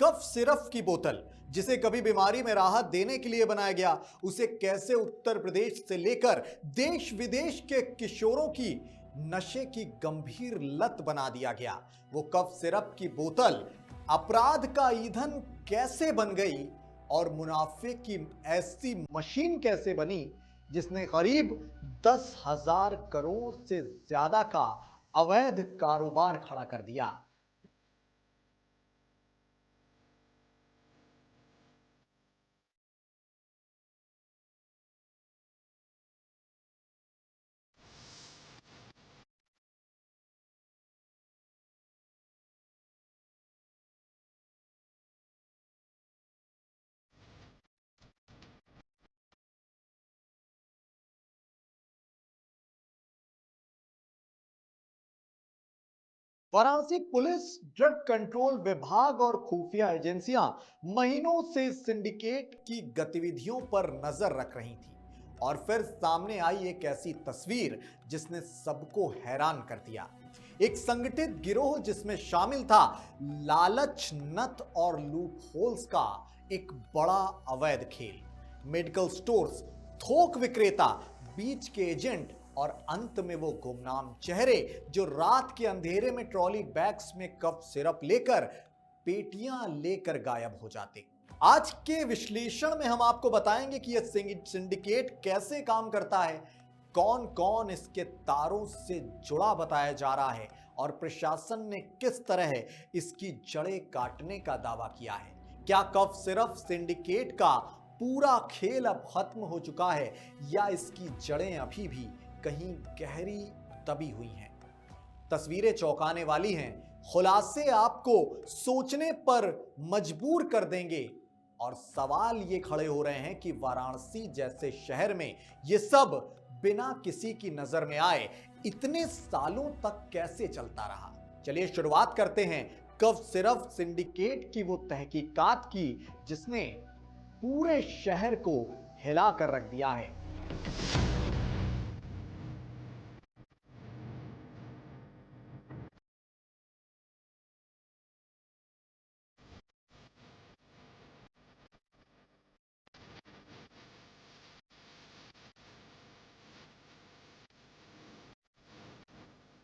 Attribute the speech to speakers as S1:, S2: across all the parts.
S1: Cough syrup की बोतल, जिसे कभी बीमारी में राहत देने के लिए बनाया गया, उसे कैसे उत्तर प्रदेश से लेकर देश विदेश के किशोरों की नशे की गंभीर लत बना दिया गया। वो कफ सिरप की बोतल अपराध का ईंधन कैसे बन गई और मुनाफे की ऐसी मशीन कैसे बनी जिसने करीब 10,000 करोड़ से ज्यादा का अवैध कारोबार खड़ा कर दिया। वाराणसी पुलिस, ड्रग कंट्रोल विभाग और खुफिया एजेंसियां महीनों से सिंडिकेट की गतिविधियों पर नजर रख रही थी और फिर सामने आई एक ऐसी तस्वीर जिसने सबको हैरान कर दिया। एक संगठित गिरोह जिसमें शामिल था लालच, नत और लूप होल्स का एक बड़ा अवैध खेल। मेडिकल स्टोर्स, थोक विक्रेता, बीच के एजेंट और अंत में वो गुमनाम चेहरे जो रात के अंधेरे में ट्रॉली बैग्स में कफ सिरप लेकर पेटियां लेकर गायब हो जाते। आज के विश्लेषण में हम आपको बताएंगे कि यह सिंडिकेट कैसे काम करता है, कौन कौन इसके तारों से जुड़ा बताया जा रहा है और प्रशासन ने किस तरह इसकी जड़ें काटने का दावा किया है। क्या कफ सिरप सिंडिकेट का पूरा खेल अब खत्म हो चुका है या इसकी जड़ें अभी भी कहीं गहरी दबी हुई हैं? तस्वीरें चौंकाने वाली हैं, खुलासे आपको सोचने पर मजबूर कर देंगे और सवाल ये खड़े हो रहे हैं कि वाराणसी जैसे शहर में ये सब बिना किसी की नजर में आए इतने सालों तक कैसे चलता रहा। चलिए शुरुआत करते हैं कफ सिरप सिंडिकेट की वो तहकीकात की जिसने पूरे शहर को हिला कर रख दिया है।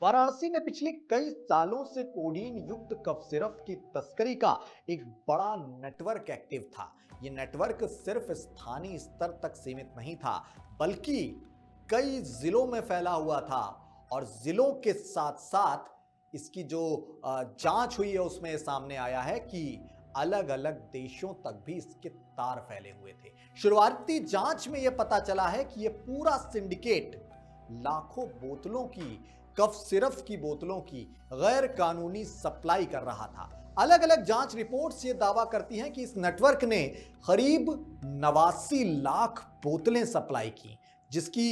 S1: वाराणसी में पिछले कई सालों से कोडीन युक्त कफ सिरप की तस्करी का एक बड़ा नेटवर्क एक्टिव था। यह नेटवर्क सिर्फ स्थानीय स्तर तक सीमित नहीं था बल्कि कई जिलों में फैला हुआ था और जिलों के साथ साथ इसकी जो जांच हुई है उसमें सामने आया है कि अलग अलग देशों तक भी इसके तार फैले हुए थे। शुरुआती जांच में यह पता चला है कि यह पूरा सिंडिकेट लाखों बोतलों की कफ सिरप की बोतलों की गैर कानूनी सप्लाई कर रहा था। अलग अलग जांच रिपोर्ट्स ये दावा करती हैं कि इस नेटवर्क ने करीब 89 लाख बोतलें सप्लाई की, जिसकी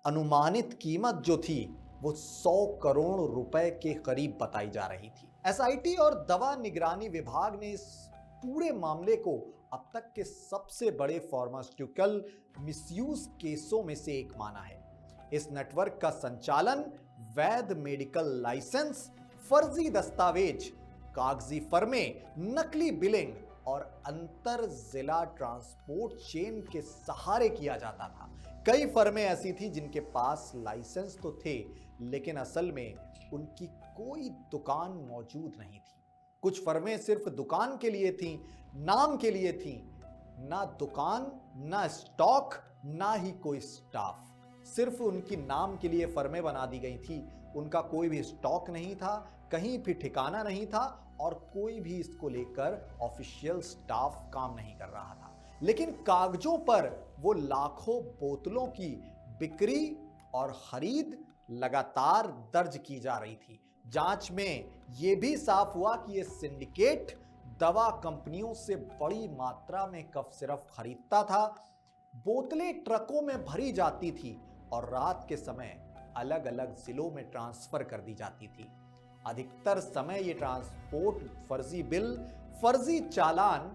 S1: अनुमानित कीमत जो थी वो 100 करोड़ रुपए के करीब बताई जा रही थी। एसआईटी और दवा निगरानी विभाग ने इस पूरे मामले को अब तक के सबसे बड़े फार्मास्यूटिकल मिसयूज केसों में से एक माना है। इस नेटवर्क का संचालन वैध मेडिकल लाइसेंस, फर्जी दस्तावेज, कागजी फर्में, नकली बिलिंग और अंतर जिला ट्रांसपोर्ट चेन के सहारे किया जाता था। कई फर्में ऐसी थी जिनके पास लाइसेंस तो थे लेकिन असल में उनकी कोई दुकान मौजूद नहीं थी। कुछ फर्में सिर्फ दुकान के लिए थीं, नाम के लिए थीं। ना दुकान, ना स्टॉक, ना ही कोई स्टाफ। सिर्फ उनकी नाम के लिए फर्में बना दी गई थी। उनका कोई भी स्टॉक नहीं था, कहीं भी ठिकाना नहीं था और कोई भी इसको लेकर ऑफिशियल स्टाफ काम नहीं कर रहा था। लेकिन कागजों पर वो लाखों बोतलों की बिक्री और खरीद लगातार दर्ज की जा रही थी। जांच में यह भी साफ हुआ कि यह सिंडिकेट दवा कंपनियों से बड़ी मात्रा में कफ सिरप खरीदता था। बोतलें ट्रकों में भरी जाती थी और रात के समय अलग अलग जिलों में ट्रांसफर कर दी जाती थी। अधिकतर समय ये ट्रांसपोर्ट फर्जी बिल, फर्जी चालान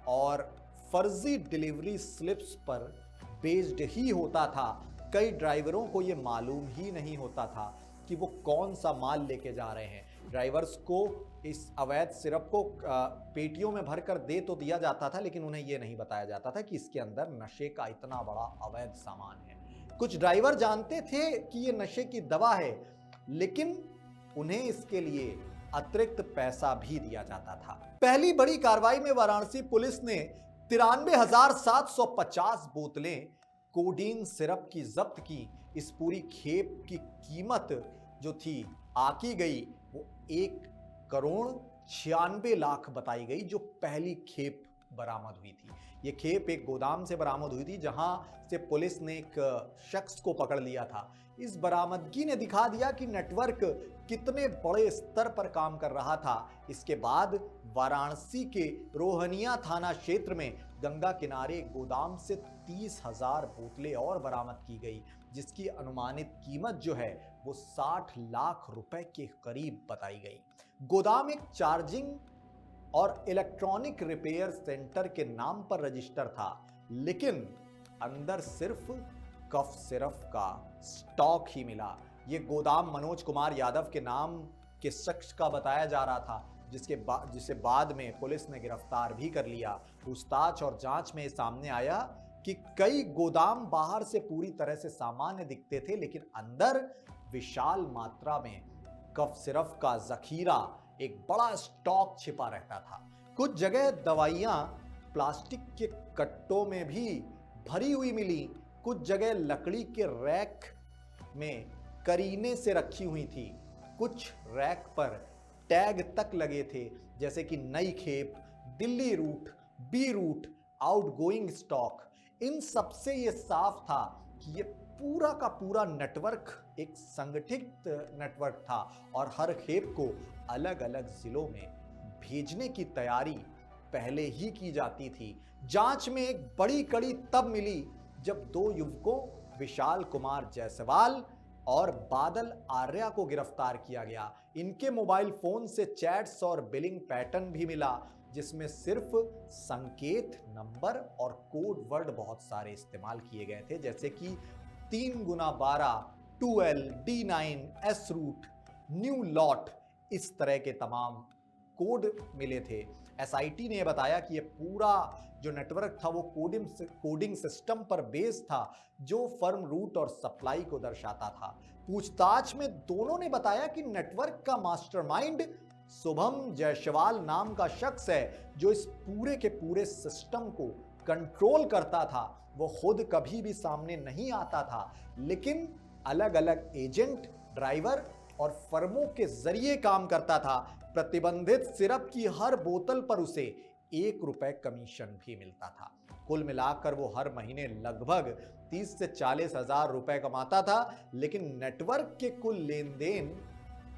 S1: और फर्जी डिलीवरी स्लिप्स पर बेस्ड ही होता था। कई ड्राइवरों को ये मालूम ही नहीं होता था कि वो कौन सा माल लेके जा रहे हैं। ड्राइवर्स को इस अवैध सिरप को पेटियों में भरकर दे तो दिया जाता था, लेकिन उन्हें यह नहीं बताया जाता था कि इसके अंदर नशे का इतना बड़ा अवैध सामान है। कुछ ड्राइवर जानते थे कि यह नशे की दवा है, लेकिन उन्हें इसके लिए अतिरिक्त पैसा भी दिया जाता था। पहली बड़ी कार्रवाई में वाराणसी पुलिस ने 93,750 बोतलें कोडीन सिरप की जब्त की। इस पूरी खेप की कीमत जो थी आकी गई वो 1,96,00,000 बताई गई, जो पहली खेप बरामद हुई थी। ये खेप एक गोदाम से बरामद हुई थी, जहां से पुलिस ने एक शख्स को पकड़ लिया था। इस बरामदगी ने दिखा दिया कि नेटवर्क कितने बड़े स्तर पर काम कर रहा था। इसके बाद वाराणसी के रोहनिया थाना क्षेत्र में गंगा किनारे गोदाम से 30,000 बोतलें और बरामद की गई, जिसकी अनुमानित कीमत जो है वो 60 लाख रुपए के करीब बताई गई। गोदाम एक चार्जिंग और इलेक्ट्रॉनिक रिपेयर सेंटर के नाम पर रजिस्टर था, लेकिन अंदर सिर्फ कफ सिरप का स्टॉक ही मिला। यह गोदाम मनोज कुमार यादव के नाम के शख्स का बताया जा रहा था, जिसे बाद में पुलिस ने गिरफ्तार भी कर लिया। पूछताछ और जांच में सामने आया कि कई गोदाम बाहर से पूरी तरह से सामान्य दिखते थे, लेकिन अंदर विशाल मात्रा में कफ सिरप का जखीरा, एक बड़ा स्टॉक छिपा रहता था। कुछ जगह दवाइयां प्लास्टिक के कट्टों में भी भरी हुई मिली, कुछ जगह लकड़ी के रैक में करीने से रखी हुई थी, कुछ रैक पर टैग तक लगे थे, जैसे कि नई खेप, Delhi route, B route, outgoing stock. इन सबसे यह साफ था कि यह पूरा का पूरा नेटवर्क एक संगठित नेटवर्क था और हर खेप को अलग अलग जिलों में भेजने की तैयारी पहले ही की जाती थी। जांच में एक बड़ी कड़ी तब मिली जब दो युवकों विशाल कुमार जायसवाल और बादल आर्या को गिरफ्तार किया गया। इनके मोबाइल फोन से चैट्स और बिलिंग पैटर्न भी मिला, जिसमें सिर्फ संकेत, नंबर और कोड वर्ड बहुत सारे इस्तेमाल किए गए थे, जैसे कि 3x12, 2L, D9, S root, new lot, इस तरह के तमाम कोड मिले थे। एसआईटी ने बताया कि यह पूरा जो नेटवर्क था वो कोडिंग सिस्टम पर बेस्ड था, जो फर्म रूट और सप्लाई को दर्शाता था। पूछताछ में दोनों ने बताया कि नेटवर्क का मास्टरमाइंड शुभम जायसवाल नाम का शख्स है, जो इस पूरे के पूरे सिस्टम को कंट्रोल करता था। वो खुद कभी भी सामने नहीं आता था, लेकिन अलग अलग एजेंट, ड्राइवर और फर्मों के जरिए काम करता था। प्रतिबंधित सिरप की हर बोतल पर उसे 1 रुपए कमीशन भी मिलता था। कुल मिलाकर वो हर महीने लगभग 30 से 40 हजार रुपए कमाता था, लेकिन नेटवर्क के कुल लेन देन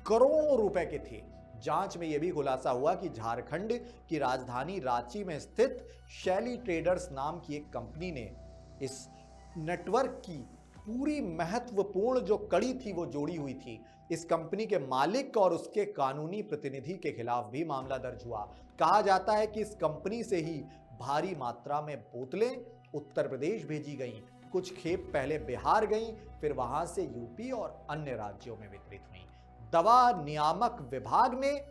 S1: करोड़ों रुपए के थे। जांच में यह भी खुलासा हुआ कि झारखंड की राजधानी रांची में स्थित शैली ट्रेडर्स नाम की एक कंपनी ने इस नेटवर्क की पूरी महत्वपूर्ण जो कड़ी थी वो जोड़ी हुई थी। इस कंपनी के मालिक और उसके कानूनी प्रतिनिधि के खिलाफ भी मामला दर्ज हुआ। कहा जाता है कि इस कंपनी से ही भारी मात्रा में बोतलें उत्तर प्रदेश भेजी गईं। कुछ खेप पहले बिहार गईं, फिर वहां से यूपी और अन्य राज्यों में वितरित हुईं। दवा नियामक विभाग ने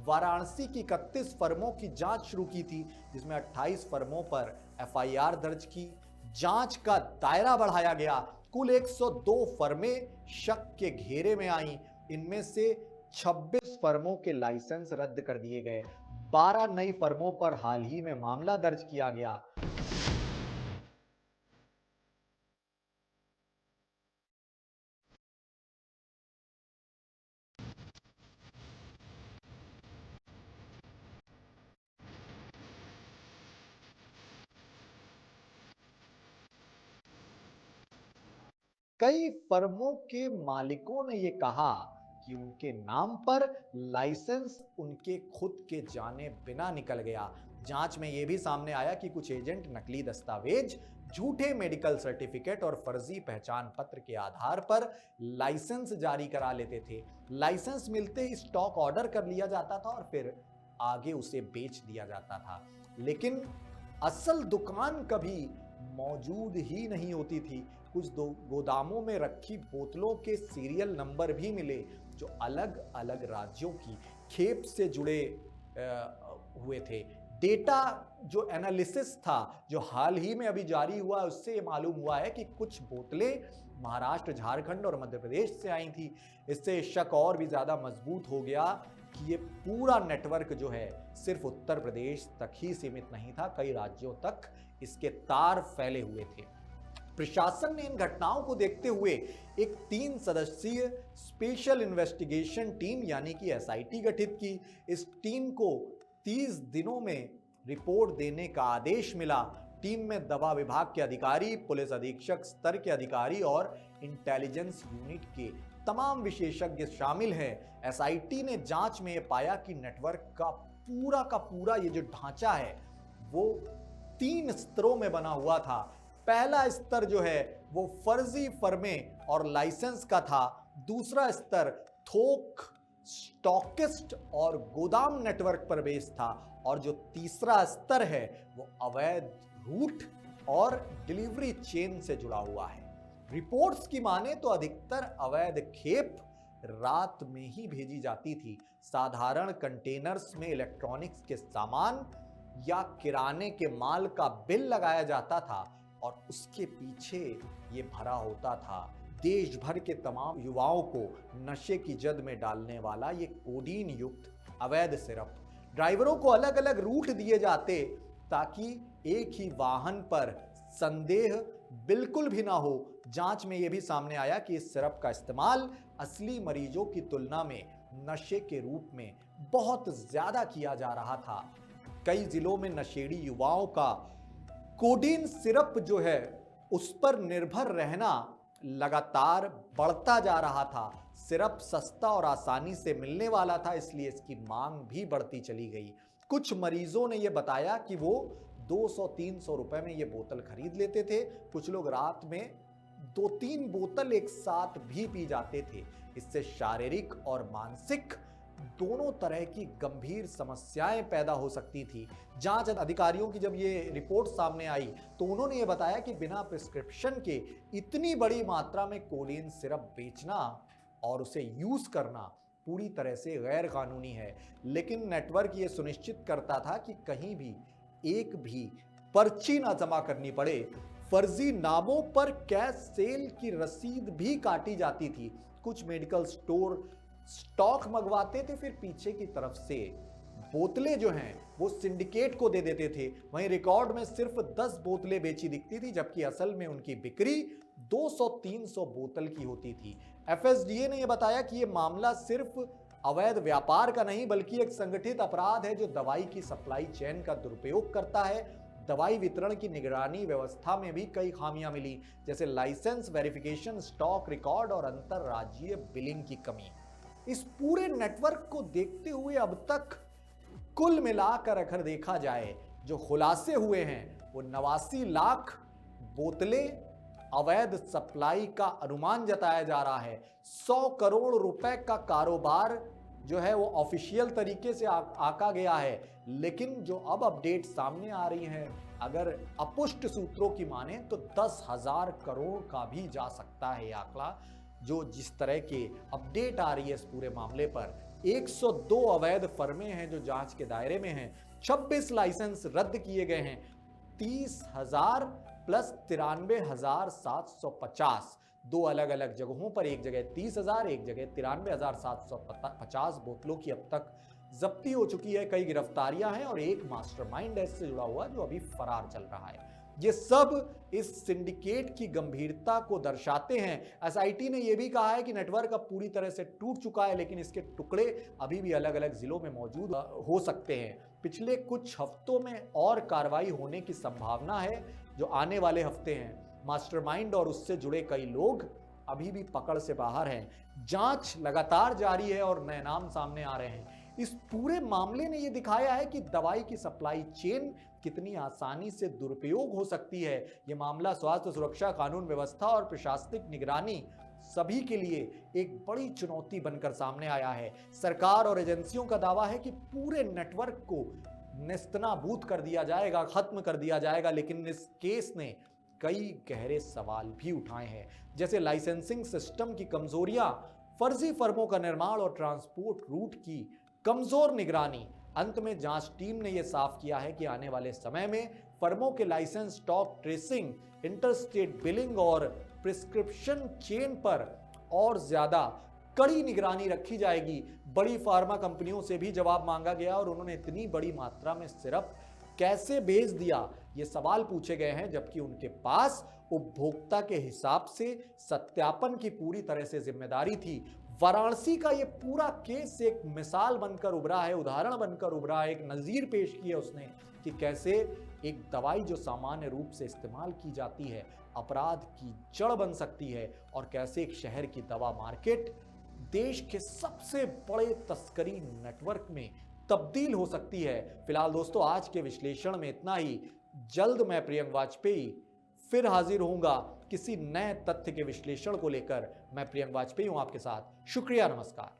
S1: वाराणसी की 31 फर्मों की जांच शुरू की थी, जिसमें 28 फर्मों पर एफआईआर दर्ज की। जांच का दायरा बढ़ाया गया। कुल 102 फर्में शक के घेरे में आईं। इनमें से 26 फर्मों के लाइसेंस रद्द कर दिए गए। 12 नई फर्मों पर हाल ही में मामला दर्ज किया गया। कई फर्मों के मालिकों ने यह कहा कि उनके नाम पर लाइसेंस उनके खुद के जाने बिना निकल गया। जांच में यह भी सामने आया कि कुछ एजेंट नकली दस्तावेज, झूठे मेडिकल सर्टिफिकेट और फर्जी पहचान पत्र के आधार पर लाइसेंस जारी करा लेते थे। लाइसेंस मिलते ही स्टॉक ऑर्डर कर लिया जाता था और फिर आगे उसे बेच दिया जाता था, लेकिन असल दुकान कभी मौजूद ही नहीं होती थी। कुछ गोदामों में रखी बोतलों के सीरियल नंबर भी मिले, जो अलग अलग राज्यों की खेप से जुड़े हुए थे। डेटा जो एनालिसिस था, जो हाल ही में अभी जारी हुआ, उससे ये मालूम हुआ है कि कुछ बोतलें महाराष्ट्र, झारखंड और मध्य प्रदेश से आई थी। इससे शक और भी ज्यादा मजबूत हो गया कि ये पूरा नेटवर्क जो है सिर्फ उत्तर प्रदेश तक ही सीमित नहीं था, कई राज्यों तक इसके तार फैले हुए थे। प्रशासन ने इन घटनाओं को देखते हुए एक 3 सदस्यीय स्पेशल इन्वेस्टिगेशन टीम यानी कि एसआईटी गठित की। इस टीम को 30 दिनों में रिपोर्ट देने का आदेश मिला। टीम में दवा विभाग के अधिकारी, पुलिस अधीक्षक स्तर के अधिकारी और इंटेलिजेंस यूनिट के तमाम विशेषज्ञ शामिल हैं। एसआईटी ने जांच में यह पाया कि नेटवर्क का पूरा ये जो ढांचा है वो 3 स्तरों में बना हुआ था। पहला स्तर जो है वो फर्जी फर्में और लाइसेंस का था। दूसरा स्तर थोक, स्टॉकिस्ट और गोदाम नेटवर्क पर बेस्ड था। और जो तीसरा स्तर है वो अवैध रूट और डिलीवरी चेन से जुड़ा हुआ है। रिपोर्ट्स की माने तो अधिकतर अवैध खेप रात में ही भेजी जाती थी। साधारण कंटेनर्स में इलेक्ट्रॉनिक्स के सामान या किराने के माल का बिल लगाया जाता था और उसके पीछे ये भरा होता था देश भर के तमाम युवाओं को नशे की जद में डालने वाला ये कोडीन युक्त अवैध सिरप। ड्राइवरों को अलग अलग रूट दिए जाते ताकि एक ही वाहन पर संदेह बिल्कुल भी ना हो। जांच में यह भी सामने आया कि इस सिरप का इस्तेमाल असली मरीजों की तुलना में नशे के रूप में बहुत ज्यादा किया जा रहा था। कई जिलों में नशेड़ी युवाओं का कोडीन सिरप जो है उस पर निर्भर रहना लगातार बढ़ता जा रहा था। सिरप सस्ता और आसानी से मिलने वाला था, इसलिए इसकी मांग भी बढ़ती चली गई। कुछ मरीजों ने यह बताया कि वो 200-300 रुपए में ये बोतल खरीद लेते थे। कुछ लोग रात में 2-3 बोतल एक साथ भी पी जाते थे। इससे शारीरिक और मानसिक दोनों तरह की गंभीर समस्याएं पैदा हो सकती थी। जांच अधिकारियों की जब ये रिपोर्ट सामने आई तो उन्होंने ये बताया कि बिना प्रिस्क्रिप्शन के इतनी बड़ी मात्रा में कोडीन सिरप बेचना और उसे यूज करना पूरी तरह से गैर कानूनी है। लेकिन नेटवर्क ये सुनिश्चित करता था कि कहीं भी एक भी पर्ची ना जमा करनी पड़े। फर्जी नामों पर कैश सेल की रसीद भी काटी जाती थी। कुछ मेडिकल स्टोर स्टॉक मंगवाते थे, फिर पीछे की तरफ से बोतलें जो हैं वो सिंडिकेट को दे देते थे। वहीं रिकॉर्ड में सिर्फ 10 बोतलें बेची दिखती थी, जबकि असल में उनकी बिक्री 200-300 बोतल की होती थी। एफएसडीए ने यह बताया कि यह मामला सिर्फ अवैध व्यापार का नहीं बल्कि एक संगठित अपराध है जो दवाई की सप्लाई चेन का दुरुपयोग करता है। दवाई वितरण की निगरानी व्यवस्था में भी कई खामियां मिली, जैसे लाइसेंस वेरिफिकेशन, स्टॉक रिकॉर्ड और अंतरराज्यीय बिलिंग की कमी। इस पूरे नेटवर्क को देखते हुए अब तक कुल मिलाकर अगर देखा जाए जो खुलासे हुए हैं वो 89 लाख बोतलें अवैध सप्लाई का अनुमान जताया जा रहा है। 100 करोड़ रुपए का कारोबार जो है वो ऑफिशियल तरीके से आका गया है। लेकिन जो अब अपडेट सामने आ रही है, अगर अपुष्ट सूत्रों की माने तो 10,000 करोड़ का भी जा सकता है आंकड़ा। जो जिस तरह के अपडेट आ रही है इस पूरे मामले पर, 102 अवैध फर्में हैं जो जांच के दायरे में हैं, 26 लाइसेंस रद्द किए गए हैं, 30,000 प्लस 93,750 दो अलग अलग जगहों पर, एक जगह 30,000 एक जगह 93,750 बोतलों की अब तक जब्ती हो चुकी है। कई गिरफ्तारियां हैं और एक मास्टरमाइंड इससे जुड़ा हुआ जो अभी फरार चल रहा है। ये सब इस सिंडिकेट की गंभीरता को दर्शाते हैं। एसआईटी ने यह भी कहा है कि नेटवर्क अब पूरी तरह से टूट चुका है, लेकिन इसके टुकड़े अभी भी अलग अलग जिलों में मौजूद हो सकते हैं। पिछले कुछ हफ्तों में और कार्रवाई होने की संभावना है जो आने वाले हफ्ते हैं। मास्टरमाइंड और उससे जुड़े कई लोग अभी भी पकड़ से बाहर हैं। जांच लगातार जारी है और नए नाम सामने आ रहे हैं। इस पूरे मामले ने यह दिखाया है कि दवाई की सप्लाई चेन कितनी आसानी से दुरुपयोग हो सकती है। यह मामला स्वास्थ्य सुरक्षा, कानून व्यवस्था और प्रशासनिक निगरानी सभी के लिए एक बड़ी चुनौती बनकर सामने आया है। सरकार और एजेंसियों का दावा है कि पूरे नेटवर्क को नेस्तनाबूद कर दिया जाएगा, खत्म कर दिया जाएगा, लेकिन इस केस ने कई गहरे सवाल भी उठाए हैं, जैसे लाइसेंसिंग सिस्टम की कमजोरियां, फर्जी फर्मों का निर्माण और ट्रांसपोर्ट रूट की कमजोर निगरानी। अंत में जांच टीम ने यह साफ किया है कि आने वाले समय में फर्मों के licence, stock tracing, interstate billing और प्रिस्क्रिप्शन चेन पर और ज्यादा कड़ी निगरानी रखी जाएगी। बड़ी फार्मा कंपनियों से भी जवाब मांगा गया और उन्होंने इतनी बड़ी मात्रा में सिरप कैसे भेज दिया, ये सवाल पूछे गए हैं, जबकि उनके पास उपभोक्ता के हिसाब से सत्यापन की पूरी तरह से जिम्मेदारी थी। वाराणसी का ये पूरा केस एक मिसाल बनकर उभरा है, उदाहरण बनकर उभरा है, एक नजीर पेश की है उसने कि कैसे एक दवाई जो सामान्य रूप से इस्तेमाल की जाती है अपराध की जड़ बन सकती है, और कैसे एक शहर की दवा मार्केट देश के सबसे बड़े तस्करी नेटवर्क में तब्दील हो सकती है। फिलहाल दोस्तों, आज के विश्लेषण में इतना ही। जल्द मैं प्रियंक वाजपेयी फिर हाजिर होऊंगा किसी नए तथ्य के विश्लेषण को लेकर। मैं प्रियंक वाजपेयी हूं आपके साथ। शुक्रिया, नमस्कार।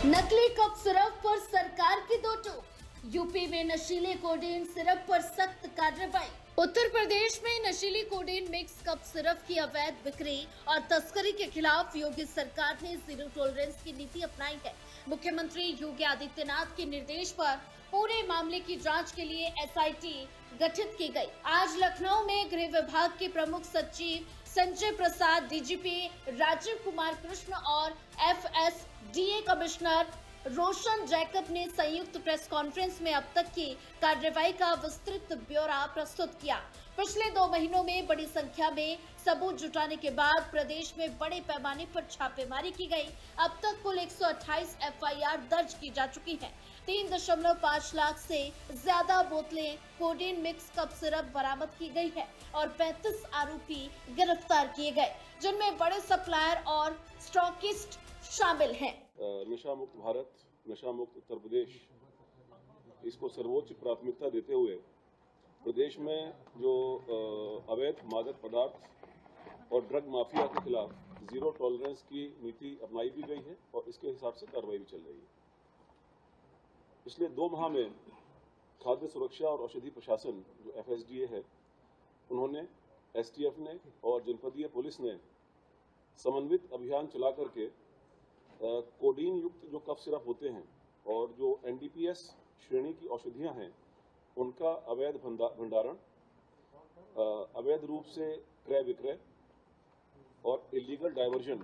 S2: नकली कप सिरप पर सरकार की दो टूक। यूपी में नशीले कोडेन सिरप पर सख्त कार्रवाई। उत्तर प्रदेश में नशीली कोडेन मिक्स कप सिरप की अवैध बिक्री और तस्करी के खिलाफ योगी सरकार ने जीरो टॉलरेंस की नीति अपनाई है। मुख्यमंत्री योगी आदित्यनाथ के निर्देश पर पूरे मामले की जांच के लिए एसआईटी गठित की गई। आज लखनऊ में गृह विभाग के प्रमुख सचिव संजय प्रसाद, डीजीपी राजीव कुमार कृष्ण और एफएसडीए कमिश्नर रोशन जैकब ने संयुक्त प्रेस कॉन्फ्रेंस में अब तक की कार्रवाई का विस्तृत ब्यौरा प्रस्तुत किया। पिछले 2 महीनों में बड़ी संख्या में सबूत जुटाने के बाद प्रदेश में बड़े पैमाने पर छापेमारी की गई। अब तक कुल 128 एफआईआर दर्ज की जा चुकी है। 3.5 लाख से ज्यादा बोतलें कोडेन मिक्स कप सिरप बरामद की गई है और 35 आरोपी गिरफ्तार किए गए, जिनमें बड़े सप्लायर और स्टॉकिस्ट शामिल हैं।
S3: नशा मुक्त भारत, नशा मुक्त उत्तर प्रदेश, इसको सर्वोच्च प्राथमिकता देते हुए प्रदेश में जो अवैध मादक पदार्थ और ड्रग माफिया के खिलाफ जीरो टॉलरेंस की नीति अपनाई भी गई है और इसके हिसाब से कार्रवाई भी चल रही है। पिछले 2 माह में खाद्य सुरक्षा और औषधि प्रशासन जो एफएसडीए है, उन्होंने, एसटीएफ ने और जनपदीय पुलिस ने समन्वित अभियान चला करके कोडीन युक्त जो कफ सिरप होते हैं और जो एनडीपीएस श्रेणी की औषधियां हैं, उनका अवैध भंडारण, अवैध रूप से क्रय विक्रय और इलीगल डायवर्जन,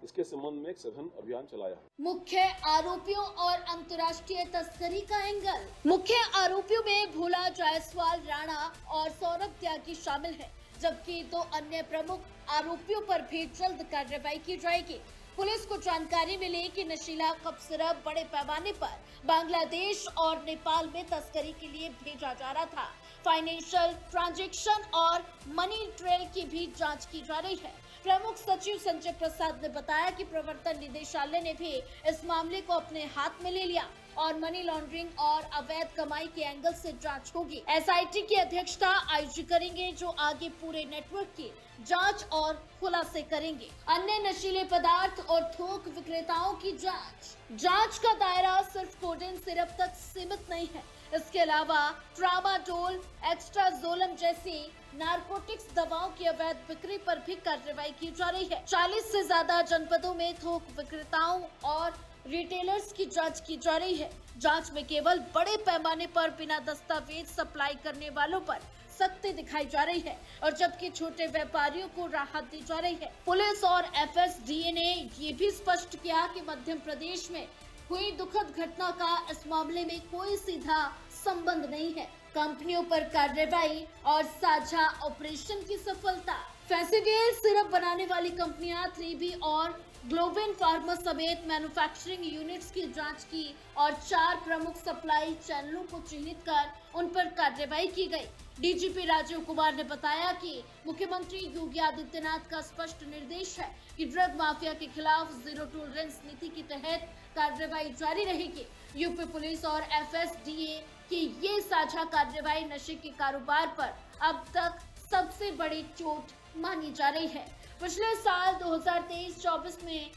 S3: इसके संबंध में एक सघन अभियान चलाया।
S2: मुख्य आरोपियों और अंतर्राष्ट्रीय तस्करी का एंगल। मुख्य आरोपियों में भोला जायसवाल, राणा और सौरभ त्यागी शामिल हैं, जबकि 2 अन्य प्रमुख आरोपियों पर भी जल्द कार्रवाई की जाएगी। पुलिस को जानकारी मिली कि नशीला कप सिरप बड़े पैमाने पर बांग्लादेश और नेपाल में तस्करी के लिए भेजा जा रहा था। फाइनेंशियल ट्रांजैक्शन और मनी ट्रेल की भी जांच की जा रही है। प्रमुख सचिव संजय प्रसाद ने बताया कि प्रवर्तन निदेशालय ने भी इस मामले को अपने हाथ में ले लिया और मनी लॉन्ड्रिंग और अवैध कमाई के एंगल से जांच होगी। एसआईटी की अध्यक्षता आईजी करेंगे, जो आगे पूरे नेटवर्क की जांच और खुलासे करेंगे। अन्य नशीले पदार्थ और थोक विक्रेताओं की जांच का दायरा सिर्फ कोडेन सिरप तक सीमित नहीं है। इसके अलावा ट्रामाडोल, एक्स्ट्राजोलम जैसी नारकोटिक्स दवाओं की अवैध बिक्री पर भी कार्रवाई की जा रही है। 40 से ज्यादा जनपदों में थोक विक्रेताओं और रिटेलर्स की जांच की जा रही है। जांच में केवल बड़े पैमाने पर बिना दस्तावेज सप्लाई करने वालों पर सख्ती दिखाई जा रही है और जबकि छोटे व्यापारियों को राहत दी जा रही है। पुलिस और एफएसडीए ने ये भी स्पष्ट किया कि मध्य प्रदेश में हुई दुखद घटना का इस मामले में कोई सीधा संबंध नहीं है। कंपनियों पर कार्रवाई और साझा ऑपरेशन की सफलता। फैसिडियल सिरप बनाने वाली कंपनियां 3B और ग्लोबेन फार्मा समेत मैन्युफैक्चरिंग यूनिट्स की जांच की और 4 प्रमुख सप्लाई चैनलों को चिन्हित कर उन पर कार्रवाई की गई। डीजीपी राजीव कुमार ने बताया कि मुख्यमंत्री योगी आदित्यनाथ का स्पष्ट निर्देश है कि ड्रग माफिया के खिलाफ जीरो टॉलरेंस नीति के तहत कार्रवाई जारी रहेगी। यूपी पुलिस और एफएसडीए की ये साझा कार्रवाई नशे के कारोबार पर अब तक सबसे बड़ी चोट मानी जा रही है। पिछले साल 2023-24 में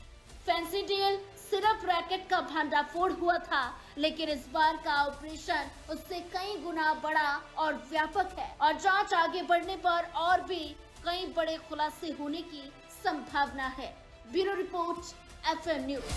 S2: फेंसिडिल सिर्फ रैकेट का भंडाफोड़ हुआ था, लेकिन इस बार का ऑपरेशन उससे कई गुना बड़ा और व्यापक है और जांच आगे बढ़ने पर और भी कई बड़े खुलासे होने की संभावना है। Bureau report, FM news.